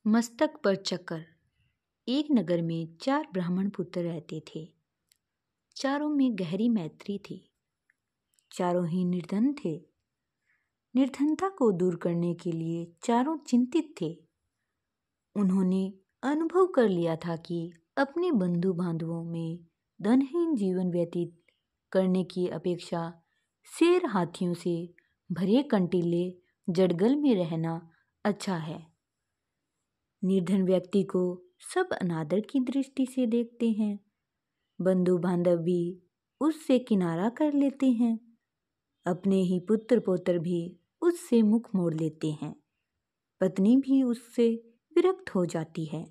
मस्तक पर चक्कर। एक नगर में 4 ब्राह्मण पुत्र रहते थे। चारों में गहरी मैत्री थी। चारों ही निर्धन थे। निर्धनता को दूर करने के लिए चारों चिंतित थे। उन्होंने अनुभव कर लिया था कि अपने बंधु बांधवों में धनहीन जीवन व्यतीत करने की अपेक्षा शेर हाथियों से भरे कंटीले जड़गल में रहना अच्छा है। निर्धन व्यक्ति को सब अनादर की दृष्टि से देखते हैं। बंधु बांधव भी उससे किनारा कर लेते हैं। अपने ही पुत्र पौत्र भी उससे मुख मोड़ लेते हैं। पत्नी भी उससे विरक्त हो जाती है।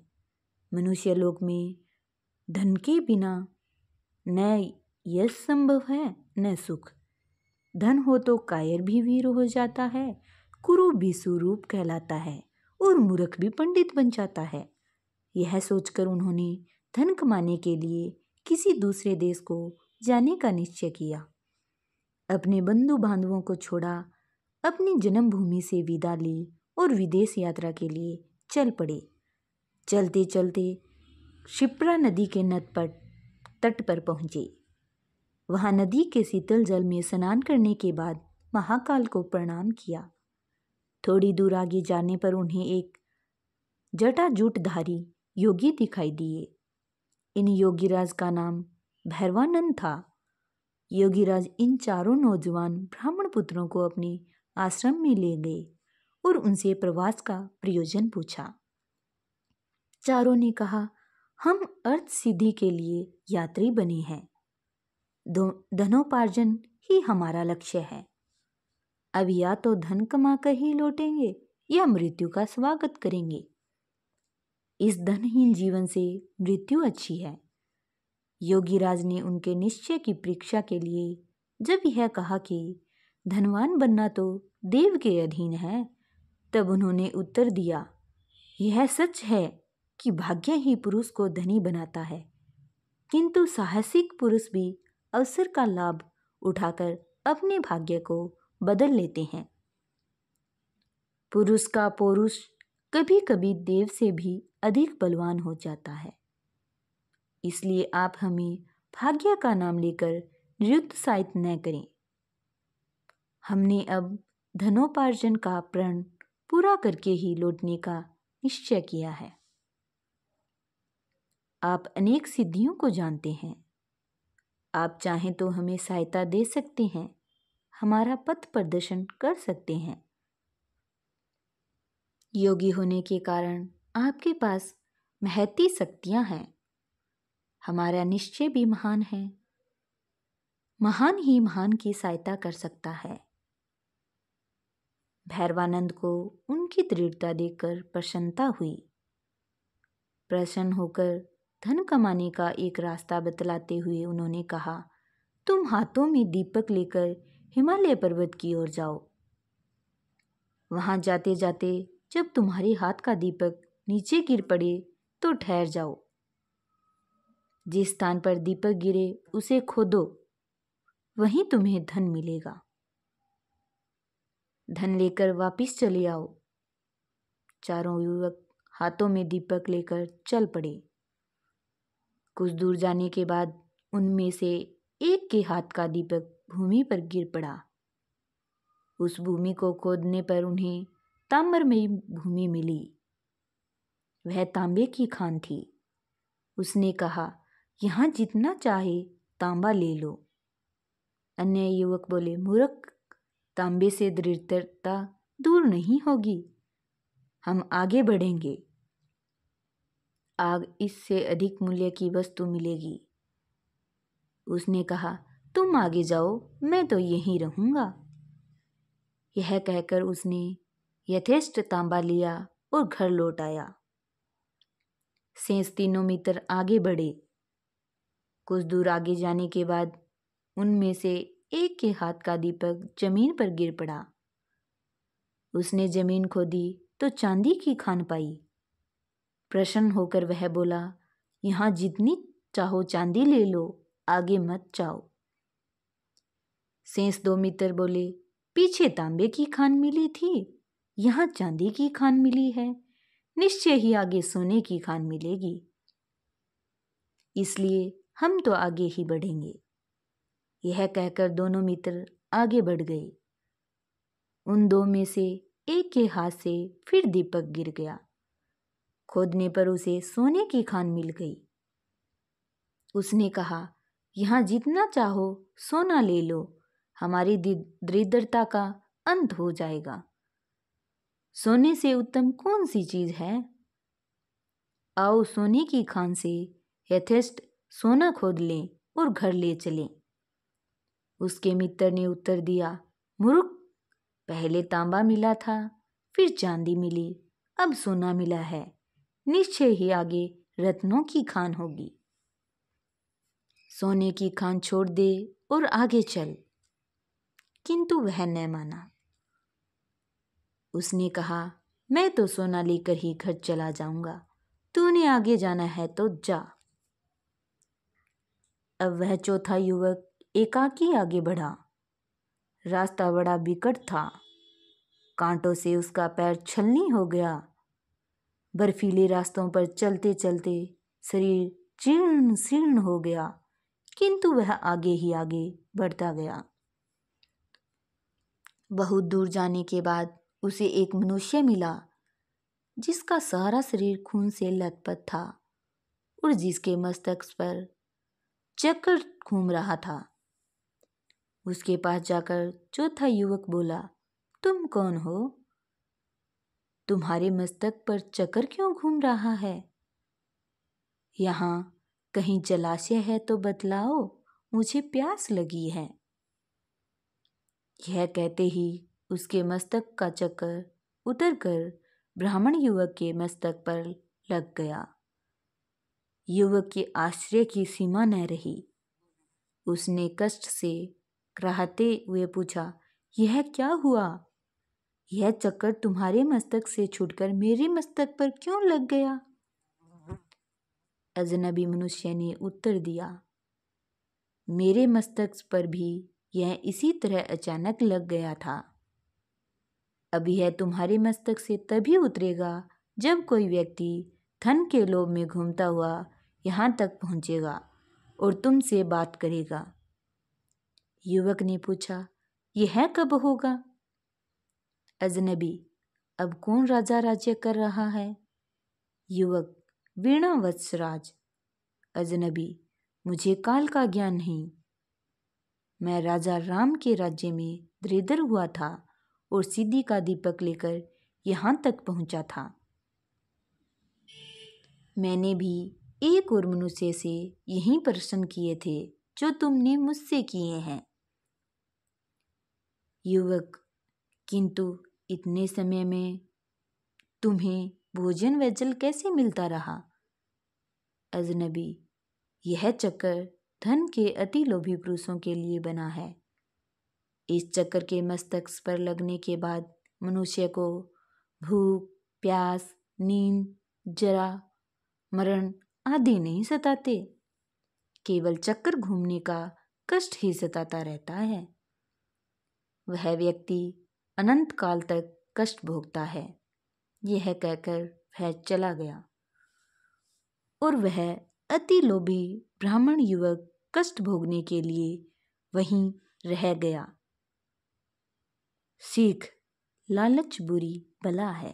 मनुष्य लोक में धन के बिना न यश संभव है न सुख। धन हो तो कायर भी वीर हो जाता है, कुरूप भी सुरूप कहलाता है और मूर्ख भी पंडित बन जाता है। यह सोचकर उन्होंने धन कमाने के लिए किसी दूसरे देश को जाने का निश्चय किया। अपने बंधु बांधवों को छोड़ा, अपनी जन्मभूमि से विदा ली और विदेश यात्रा के लिए चल पड़े। चलते चलते शिप्रा नदी के तट पर पहुंचे। वहां नदी के शीतल जल में स्नान करने के बाद महाकाल को प्रणाम किया। थोड़ी दूर आगे जाने पर उन्हें एक जटाजूटधारी योगी दिखाई दिए। इन योगीराज का नाम भैरवानंद था। योगीराज इन चारों नौजवान ब्राह्मण पुत्रों को अपने आश्रम में ले गए और उनसे प्रवास का प्रयोजन पूछा। चारों ने कहा, हम अर्थ सिद्धि के लिए यात्री बने हैं। धनोपार्जन ही हमारा लक्ष्य है। अब या तो धन कमाकर ही लौटेंगे या मृत्यु का स्वागत करेंगे। इस धनहीन जीवन से मृत्यु अच्छी है। योगीराज ने उनके निश्चय की परीक्षा के लिए जब यह कहा कि धनवान बनना तो देव के अधीन है, तब उन्होंने उत्तर दिया, यह सच है कि भाग्य ही पुरुष को धनी बनाता है, किंतु साहसिक पुरुष भी अवसर का लाभ उठाकर अपने भाग्य को बदल लेते हैं। पुरुष का पौरुष कभी कभी देव से भी अधिक बलवान हो जाता है। इसलिए आप हमें भाग्य का नाम लेकर निरुत्साहित न करें। हमने अब धनोपार्जन का प्रण पूरा करके ही लौटने का निश्चय किया है। आप अनेक सिद्धियों को जानते हैं। आप चाहें तो हमें सहायता दे सकते हैं, हमारा पथ प्रदर्शन कर सकते हैं। योगी होने के कारण आपके पास महती शक्तियां हैं। हमारा निश्चय भी महान है। महान ही महान की सहायता कर सकता है। भैरवानंद को उनकी दृढ़ता देखकर प्रसन्नता हुई। प्रसन्न होकर धन कमाने का एक रास्ता बतलाते हुए उन्होंने कहा, तुम हाथों में दीपक लेकर हिमालय पर्वत की ओर जाओ। वहां जाते जाते जब तुम्हारे हाथ का दीपक नीचे गिर पड़े तो ठहर जाओ। जिस स्थान पर दीपक गिरे उसे खोदो, वहीं तुम्हें धन मिलेगा। धन लेकर वापिस चले आओ। चारों युवक हाथों में दीपक लेकर चल पड़े। कुछ दूर जाने के बाद उनमें से एक के हाथ का दीपक भूमि पर गिर पड़ा। उस भूमि को खोदने पर उन्हें ताम्रमयी भूमि मिली। वह तांबे की खान थी। उसने कहा, यहाँ जितना चाहे तांबा ले लो। अन्य युवक बोले, मूर्ख, तांबे से दृढ़ता दूर नहीं होगी। हम आगे बढ़ेंगे, आग इससे अधिक मूल्य की वस्तु मिलेगी। उसने कहा, तुम आगे जाओ, मैं तो यहीं रहूंगा। यह कहकर उसने यथेष्ट तांबा लिया और घर लौट आया। शेष तीनों मित्र आगे बढ़े। कुछ दूर आगे जाने के बाद उनमें से एक के हाथ का दीपक जमीन पर गिर पड़ा। उसने जमीन खोदी तो चांदी की खान पाई। प्रसन्न होकर वह बोला, यहाँ जितनी चाहो चांदी ले लो, आगे मत जाओ। शेष 2 मित्र बोले, पीछे तांबे की खान मिली थी, यहाँ चांदी की खान मिली है, निश्चय ही आगे सोने की खान मिलेगी, इसलिए हम तो आगे ही बढ़ेंगे। यह कहकर दोनों मित्र आगे बढ़ गए। उन दो में से एक के हाथ से फिर दीपक गिर गया। खोदने पर उसे सोने की खान मिल गई। उसने कहा, यहाँ जितना चाहो सोना ले लो, हमारी दरिद्रता का अंत हो जाएगा। सोने से उत्तम कौन सी चीज है? आओ सोने की खान से यथेष्ट सोना खोद लें और घर ले चलें। उसके मित्र ने उत्तर दिया, मूर्ख, पहले तांबा मिला था, फिर चांदी मिली, अब सोना मिला है। निश्चय ही आगे रत्नों की खान होगी। सोने की खान छोड़ दे और आगे चल। किंतु वह न माना। उसने कहा, मैं तो सोना लेकर ही घर चला जाऊंगा, तूने आगे जाना है तो जा। अब वह चौथा युवक एकाकी आगे बढ़ा। रास्ता बड़ा बिकट था, कांटों से उसका पैर छलनी हो गया। बर्फीले रास्तों पर चलते चलते शरीर जीर्ण शीर्ण हो गया, किंतु वह आगे ही आगे बढ़ता गया। बहुत दूर जाने के बाद उसे एक मनुष्य मिला, जिसका सारा शरीर खून से लथपथ था और जिसके मस्तक पर चक्कर घूम रहा था। उसके पास जाकर चौथा युवक बोला, तुम कौन हो? तुम्हारे मस्तक पर चक्कर क्यों घूम रहा है? यहाँ कहीं जलाशय है तो बतलाओ, मुझे प्यास लगी है। यह कहते ही उसके मस्तक का चक्कर उतरकर ब्राह्मण युवक के मस्तक पर लग गया। युवक के आश्चर्य की सीमा न रही। उसने कष्ट से कराहते हुए पूछा, यह क्या हुआ? यह चक्कर तुम्हारे मस्तक से छूटकर मेरे मस्तक पर क्यों लग गया? अजनबी मनुष्य ने उत्तर दिया, मेरे मस्तक पर भी यह इसी तरह अचानक लग गया था। अब यह तुम्हारे मस्तक से तभी उतरेगा जब कोई व्यक्ति धन के लोभ में घूमता हुआ यहाँ तक पहुँचेगा और तुमसे बात करेगा। युवक ने पूछा, यह कब होगा? अजनबी, अब कौन राजा राज्य कर रहा है? युवक, वीणा वत्सराज। अजनबी, मुझे काल का ज्ञान नहीं। मैं राजा राम के राज्य में दरिद्र हुआ था और सिद्धि का दीपक लेकर यहाँ तक पहुँचा था। मैंने भी एक और मनुष्य से यही प्रश्न किए थे जो तुमने मुझसे किए हैं। युवक, किंतु इतने समय में तुम्हें भोजन व जल कैसे मिलता रहा? अजनबी, यह चक्कर धन के अति लोभी पुरुषों के लिए बना है। इस चक्कर के मस्तक पर लगने के बाद मनुष्य को भूख, प्यास, नींद, जरा, मरण आदि नहीं सताते, केवल चक्कर घूमने का कष्ट ही सताता रहता है। वह व्यक्ति अनंत काल तक कष्ट भोगता है। यह कहकर वह चला गया और वह अति लोभी ब्राह्मण युवक कष्ट भोगने के लिए वहीं रह गया। सीख, लालच बुरी बला है।